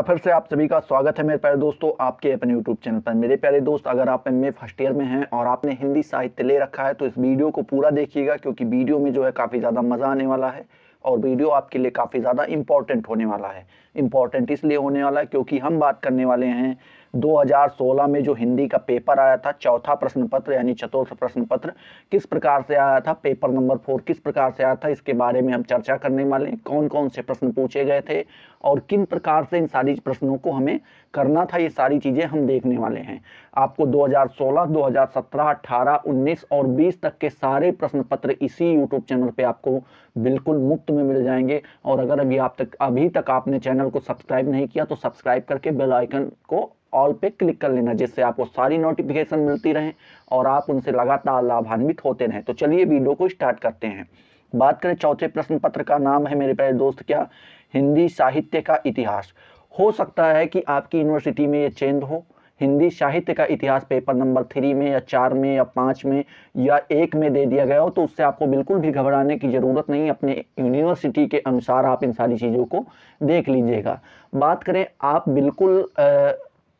फिर से आप सभी का स्वागत है मेरे प्यारे दोस्तों आपके अपने यूट्यूब चैनल पर। मेरे प्यारे दोस्त, अगर आप एमए फर्स्ट ईयर में हैं और आपने हिंदी साहित्य ले रखा है तो इस वीडियो को पूरा देखिएगा, क्योंकि वीडियो में जो है काफ़ी ज़्यादा मज़ा आने वाला है और वीडियो आपके लिए काफ़ी ज़्यादा इम्पॉर्टेंट होने वाला है। इम्पॉर्टेंट इसलिए होने वाला है क्योंकि हम बात करने वाले हैं 2016 में जो हिंदी का पेपर आया था, चौथा प्रश्न पत्र यानी चतुर्थ प्रश्न पत्र किस प्रकार से आया था, पेपर नंबर 4 किस प्रकार से आया था, इसके बारे में हम चर्चा करने वाले हैं। कौन कौन से प्रश्न पूछे गए थे और किन प्रकार से इन सारी प्रश्नों को हमें करना था, ये सारी चीज़ें हम देखने वाले हैं। आपको 2016, 2017, 18, 19 और 20 तक के सारे प्रश्न पत्र इसी यूट्यूब चैनल पे आपको बिल्कुल मुफ्त में मिल जाएंगे। और अगर अभी तक आपने चैनल को सब्सक्राइब नहीं किया तो सब्सक्राइब करके बेल आइकन को ऑल पे क्लिक कर लेना, जिससे आपको सारी नोटिफिकेशन मिलती रहें और आप उनसे लगातार लाभान्वित होते रहें। तो चलिए वीडियो को स्टार्ट करते हैं। बात करें चौथे प्रश्न पत्र का, नाम है मेरे प्यारे दोस्त क्या, हिंदी साहित्य का इतिहास। हो सकता है कि आपकी यूनिवर्सिटी में ये चेंज हो, हिंदी साहित्य का इतिहास पेपर नंबर 3 में या 4 में या 5 में या 1 में दे दिया गया हो, तो उससे आपको बिल्कुल भी घबराने की ज़रूरत नहीं। अपने यूनिवर्सिटी के अनुसार आप इन सारी चीज़ों को देख लीजिएगा। बात करें, आप बिल्कुल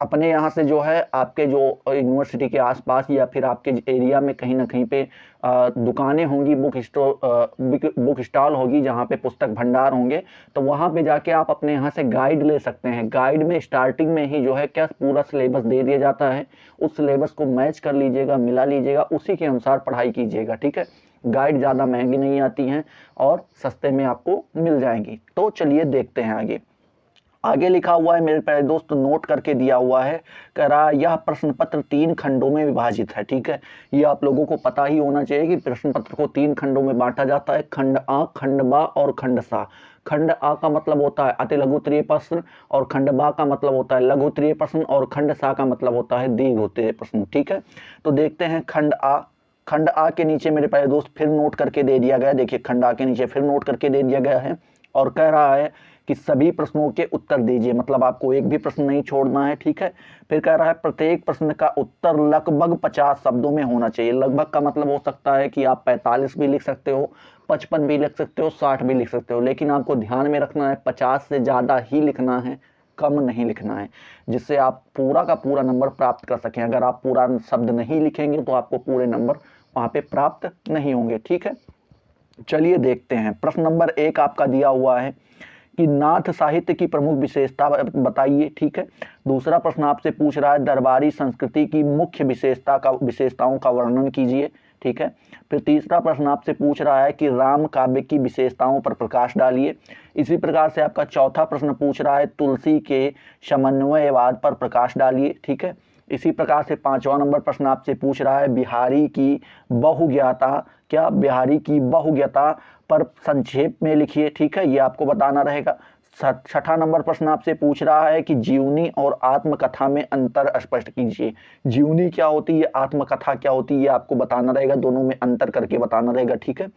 अपने यहाँ से जो है आपके जो यूनिवर्सिटी के आसपास या फिर आपके एरिया में कहीं ना कहीं पे दुकानें होंगी, बुक स्टॉल होगी जहाँ पे पुस्तक भंडार होंगे, तो वहाँ पे जाके आप अपने यहाँ से गाइड ले सकते हैं। गाइड में स्टार्टिंग में ही जो है क्या पूरा सिलेबस दे दिया जाता है, उस सिलेबस को मैच कर लीजिएगा, मिला लीजिएगा, उसी के अनुसार पढ़ाई कीजिएगा। ठीक है, गाइड ज़्यादा महंगी नहीं आती हैं और सस्ते में आपको मिल जाएंगी। तो चलिए देखते हैं आगे। आगे लिखा हुआ है मेरे प्यारे दोस्त, नोट करके दिया हुआ है, कह रहा यह प्रश्न पत्र 3 खंडों में विभाजित है। ठीक है, ये आप लोगों को पता ही होना चाहिए कि प्रश्न पत्र को 3 खंडों में बांटा जाता है, खंड आ, खंड बा और खंड सा। खंड आ का मतलब होता है अति लघु उत्तरीय प्रश्न और खंड बा का मतलब होता है लघु उत्तरीय प्रश्न और खंड सा का मतलब होता है दीर्घ उत्तरीय प्रश्न। ठीक है, तो देखते हैं खंड आ। खंड आ के नीचे मेरे प्यारे दोस्त फिर नोट करके दे दिया गया, देखिए खंड आ के नीचे फिर नोट करके दे दिया गया है और कह रहा है कि सभी प्रश्नों के उत्तर दीजिए, मतलब आपको एक भी प्रश्न नहीं छोड़ना है। ठीक है, फिर कह रहा है प्रत्येक प्रश्न का उत्तर लगभग 50 शब्दों में होना चाहिए। लगभग का मतलब हो सकता है कि आप 45 भी लिख सकते हो, 55 भी लिख सकते हो, 60 भी लिख सकते हो, लेकिन आपको ध्यान में रखना है 50 से ज़्यादा ही लिखना है, कम नहीं लिखना है, जिससे आप पूरा का पूरा नंबर प्राप्त कर सकें। अगर आप पूरा शब्द नहीं लिखेंगे तो आपको पूरे नंबर वहाँ पे प्राप्त नहीं होंगे। ठीक है, चलिए देखते हैं। प्रश्न नंबर 1 आपका दिया हुआ है कि नाथ साहित्य की प्रमुख विशेषता बताइए। ठीक है, दूसरा प्रश्न आपसे पूछ रहा है दरबारी संस्कृति की मुख्य विशेषताओं का वर्णन कीजिए। ठीक है, फिर तीसरा प्रश्न आपसे पूछ रहा है कि राम काव्य की विशेषताओं पर प्रकाश डालिए। इसी प्रकार से आपका चौथा प्रश्न पूछ रहा है तुलसी के समन्वयवाद पर प्रकाश डालिए। ठीक है, इसी प्रकार से 5वां नंबर प्रश्न आपसे पूछ रहा है बिहारी की बहुज्ञता पर संक्षेप में लिखिए। ठीक है, ये आपको बताना रहेगा। 6ठा नंबर प्रश्न आपसे पूछ रहा है कि जीवनी और आत्मकथा में अंतर स्पष्ट कीजिए। जीवनी क्या होती है, आत्मकथा क्या होती है, ये आपको बताना रहेगा, दोनों में अंतर करके बताना रहेगा। ठीक है,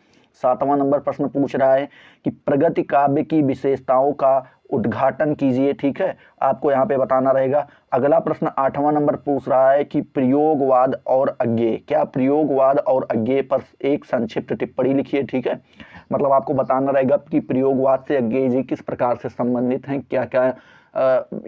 7वां नंबर प्रश्न पूछ रहा है कि प्रगति काव्य की विशेषताओं का उद्घाटन कीजिए। ठीक है, आपको यहाँ पे बताना रहेगा। अगला प्रश्न 8वां नंबर पूछ रहा है कि प्रयोगवाद और अज्ञेय, क्या प्रयोगवाद और अज्ञेय पर एक संक्षिप्त टिप्पणी लिखिए। ठीक है, मतलब आपको बताना रहेगा कि प्रयोगवाद से अज्ञेय जी किस प्रकार से संबंधित हैं, क्या क्या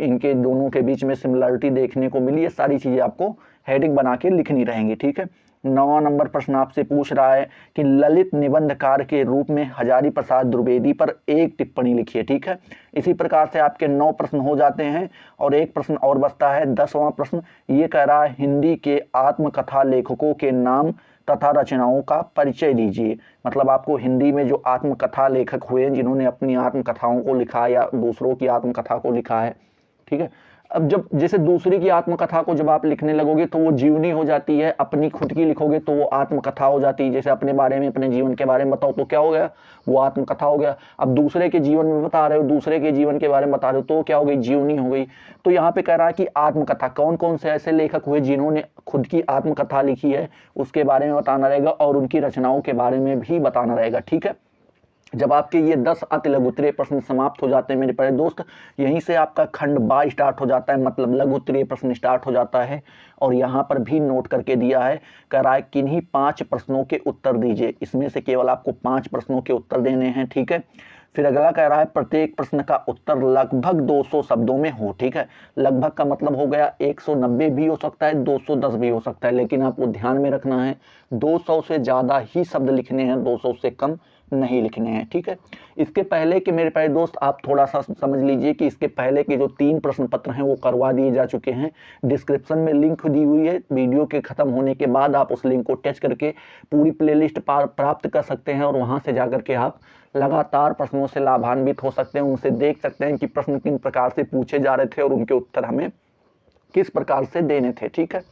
इनके दोनों के बीच में सिमिलरिटी देखने को मिली, ये सारी चीज़ें आपको हेडिंग बना के लिखनी रहेंगी। ठीक है, 9वां नंबर प्रश्न आपसे पूछ रहा है कि ललित निबंधकार के रूप में हजारी प्रसाद द्विवेदी पर एक टिप्पणी लिखिए। ठीक है, इसी प्रकार से आपके 9 प्रश्न हो जाते हैं और एक प्रश्न और बचता है 10वां प्रश्न। ये कह रहा है हिंदी के आत्मकथा लेखकों के नाम तथा रचनाओं का परिचय दीजिए। मतलब आपको हिंदी में जो आत्मकथा लेखक हुए जिन्होंने अपनी आत्मकथाओं को लिखा या दूसरों की आत्मकथा को लिखा है। ठीक है, अब जब जैसे दूसरी की आत्मकथा को जब आप लिखने लगोगे तो वो जीवनी हो जाती है, अपनी खुद की लिखोगे तो वो आत्मकथा हो जाती है। जैसे अपने बारे में, अपने जीवन के बारे में बताओ तो क्या हो गया, वो आत्मकथा हो गया। अब दूसरे के जीवन में बता रहे हो, दूसरे के जीवन के बारे में बता रहे हो तो क्या हो गई, जीवनी हो गई। तो यहाँ पे कह रहा है कि आत्मकथा कौन कौन से ऐसे लेखक हुए जिन्होंने खुद की आत्मकथा लिखी है, उसके बारे में बताना रहेगा और उनकी रचनाओं के बारे में भी बताना रहेगा। ठीक है, जब आपके ये 10 अति लघु उत्तरीय प्रश्न समाप्त हो जाते हैं मेरे प्यारे दोस्त, यहीं से आपका खंड बा स्टार्ट हो जाता है, मतलब लघु उत्तरीय प्रश्न स्टार्ट हो जाता है। और यहाँ पर भी नोट करके दिया है, कह रहा है किन्हीं 5 प्रश्नों के उत्तर दीजिए। इसमें से केवल आपको 5 प्रश्नों के उत्तर देने हैं। ठीक है, फिर अगला कह रहा है प्रत्येक प्रश्न का उत्तर लगभग 200 शब्दों में हो। ठीक है, लगभग का मतलब हो गया 190 भी हो सकता है, 210 भी हो सकता है, लेकिन आपको ध्यान में रखना है 200 से ज़्यादा ही शब्द लिखने हैं, 200 से कम नहीं लिखने हैं। ठीक है, इसके पहले के मेरे प्यारे दोस्त आप थोड़ा सा समझ लीजिए कि इसके पहले के जो 3 प्रश्न पत्र हैं वो करवा दिए जा चुके हैं। डिस्क्रिप्शन में लिंक दी हुई है, वीडियो के खत्म होने के बाद आप उस लिंक को टच करके पूरी प्लेलिस्ट प्राप्त कर सकते हैं और वहां से जाकर के आप लगातार प्रश्नों से लाभान्वित हो सकते हैं, उनसे देख सकते हैं कि प्रश्न किन प्रकार से पूछे जा रहे थे और उनके उत्तर हमें किस प्रकार से देने थे। ठीक है,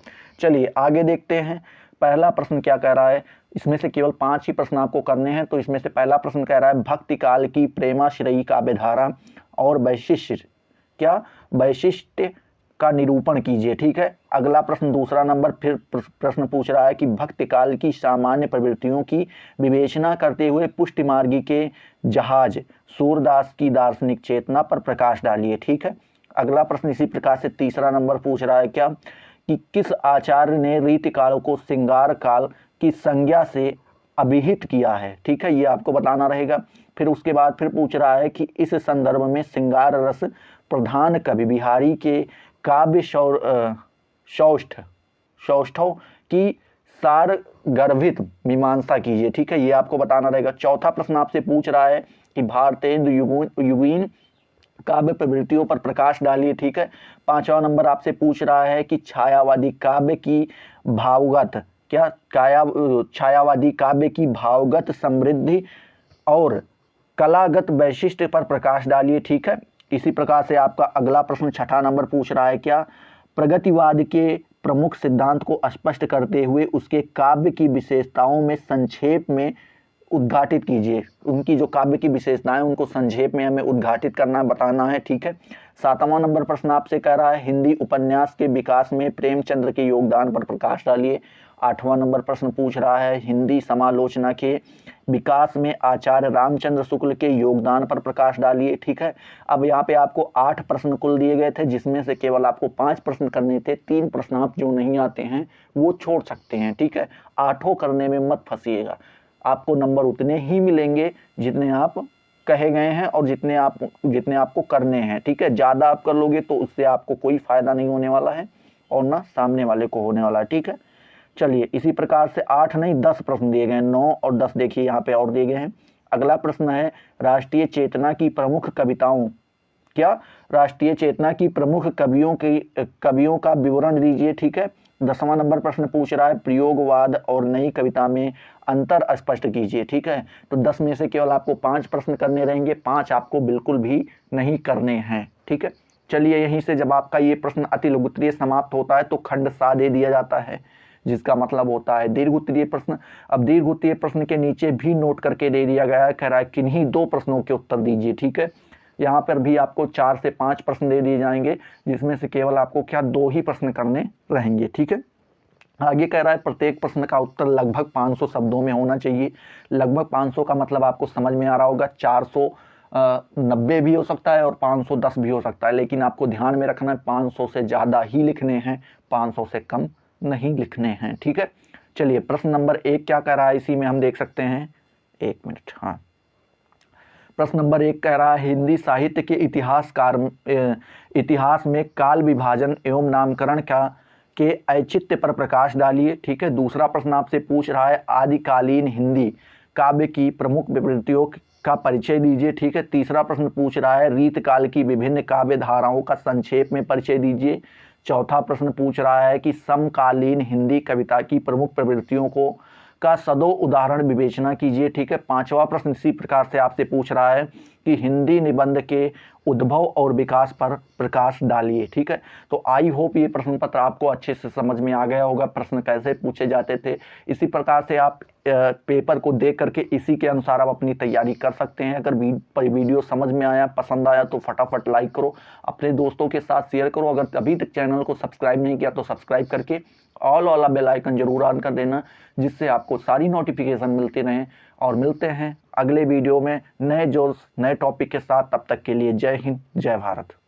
चलिए आगे देखते हैं। पहला प्रश्न क्या कह रहा है, इसमें से केवल 5 ही प्रश्न आपको करने हैं। तो इसमें से पहला प्रश्न कह रहा है भक्ति काल की प्रेमाश्रयी काव्यधारा और वैशिष्ट वैशिष्ट्य का निरूपण कीजिए। ठीक है, अगला प्रश्न दूसरा नंबर फिर प्रश्न पूछ रहा है कि भक्ति काल की सामान्य प्रवृत्तियों की विवेचना करते हुए पुष्टि मार्गी के जहाज सूरदास की दार्शनिक चेतना पर प्रकाश डालिए। ठीक है, अगला प्रश्न इसी प्रकार से तीसरा नंबर पूछ रहा है क्या कि किस आचार्य ने रीति काल को श्रृंगार काल की संज्ञा से अभिहित किया है। ठीक है, ये आपको बताना रहेगा। फिर उसके बाद फिर पूछ रहा है कि इस संदर्भ में श्रृंगार रस प्रधान कवि बिहारी के काव्य सौष्ठव की सार गर्भित मीमांसा कीजिए। ठीक है, ये आपको बताना रहेगा। चौथा प्रश्न आपसे पूछ रहा है कि भारतेंदु युगीन काव्य प्रवृत्तियों पर प्रकाश डालिए। ठीक है, पांचवा नंबर आपसे पूछ रहा है कि छायावादी काव्य की भावगत समृद्धि और कलागत वैशिष्ट्य पर प्रकाश डालिए। ठीक है, इसी प्रकार से आपका अगला प्रश्न छठा नंबर पूछ रहा है क्या प्रगतिवाद के प्रमुख सिद्धांत को स्पष्ट करते हुए उसके काव्य की विशेषताओं में संक्षेप में उद्घाटित कीजिए। उनकी जो काव्य की विशेषताएं उनको संक्षेप में हमें उद्घाटित करना बताना है। ठीक है, सातवां नंबर प्रश्न आपसे कह रहा है हिंदी उपन्यास के विकास में प्रेमचंद्र के योगदान पर प्रकाश डालिए। आठवां नंबर प्रश्न पूछ रहा है हिंदी समालोचना के विकास में आचार्य रामचंद्र शुक्ल के योगदान पर प्रकाश डालिए। ठीक है, अब यहाँ पे आपको 8 प्रश्न कुल दिए गए थे, जिसमें से केवल आपको 5 प्रश्न करने थे। 3 प्रश्न आप जो नहीं आते हैं वो छोड़ सकते हैं। ठीक है, 8 करने में मत फंसिएगा, आपको नंबर उतने ही मिलेंगे जितने आप कहे गए हैं और जितने आपको करने हैं। ठीक है, ज़्यादा आप कर लोगे तो उससे आपको कोई फायदा नहीं होने वाला है और ना सामने वाले को होने वाला है। ठीक है, चलिए इसी प्रकार से 8 नहीं 10 प्रश्न दिए गए हैं, 9 और 10 देखिए यहाँ पे और दिए गए हैं। अगला प्रश्न है राष्ट्रीय चेतना की प्रमुख कविताओं राष्ट्रीय चेतना की प्रमुख कवियों का विवरण दीजिए। ठीक है, 10वां नंबर प्रश्न पूछ रहा है प्रयोगवाद और नई कविता में अंतर स्पष्ट कीजिए। ठीक है, तो 10 में से केवल आपको 5 प्रश्न करने रहेंगे, 5 आपको बिल्कुल भी नहीं करने हैं। ठीक है, चलिए यहीं से जब आपका ये प्रश्न अति लघु उत्तरीय समाप्त होता है तो खंड सा दे दिया जाता है, जिसका मतलब होता है दीर्घ उत्तरीय प्रश्न। अब दीर्घ उत्तरीय प्रश्न के नीचे भी नोट करके दे दिया गया है, कह रहा है किन्हीं 2 प्रश्नों के उत्तर दीजिए। ठीक है, यहाँ पर भी आपको 4 से 5 प्रश्न दे दिए जाएंगे, जिसमें से केवल आपको 2 ही प्रश्न करने रहेंगे। ठीक है, आगे कह रहा है प्रत्येक प्रश्न का उत्तर लगभग 500 शब्दों में होना चाहिए। लगभग 500 का मतलब आपको समझ में आ रहा होगा, 490 भी हो सकता है और 510 भी हो सकता है, लेकिन आपको ध्यान में रखना है 500 से ज़्यादा ही लिखने हैं, 500 से कम नहीं लिखने हैं। ठीक है, चलिए प्रश्न नंबर 1 क्या कह रहा है, इसी में हम देख सकते हैं। 1 मिनट, हाँ, प्रश्न नंबर 1 कह रहा है हिंदी साहित्य के इतिहास में काल विभाजन एवं नामकरण के औचित्य पर प्रकाश डालिए। ठीक है, दूसरा प्रश्न आपसे पूछ रहा है आदिकालीन हिंदी काव्य की प्रमुख विवृत्तियों का परिचय दीजिए। ठीक है, तीसरा प्रश्न पूछ रहा है रीतकाल की विभिन्न काव्य धाराओं का संक्षेप में परिचय दीजिए। चौथा प्रश्न पूछ रहा है कि समकालीन हिंदी कविता की प्रमुख प्रवृत्तियों का सदो उदाहरण विवेचना कीजिए। ठीक है, पांचवा प्रश्न इसी प्रकार से आपसे पूछ रहा है कि हिंदी निबंध के उद्भव और विकास पर प्रकाश डालिए। ठीक है, तो आई होप ये प्रश्न पत्र आपको अच्छे से समझ में आ गया होगा, प्रश्न कैसे पूछे जाते थे। इसी प्रकार से आप पेपर को देख करके इसी के अनुसार आप अपनी तैयारी कर सकते हैं। अगर वीडियो समझ में आया, पसंद आया तो फटाफट लाइक करो, अपने दोस्तों के साथ शेयर करो। अगर अभी तक चैनल को सब्सक्राइब नहीं किया तो सब्सक्राइब करके ऑल वाला बेल आइकन जरूर ऑन कर देना, जिससे आपको सारी नोटिफिकेशन मिलती रहें। और मिलते हैं अगले वीडियो में नए जोश नए टॉपिक के साथ। तब तक के लिए जय हिंद, जय भारत।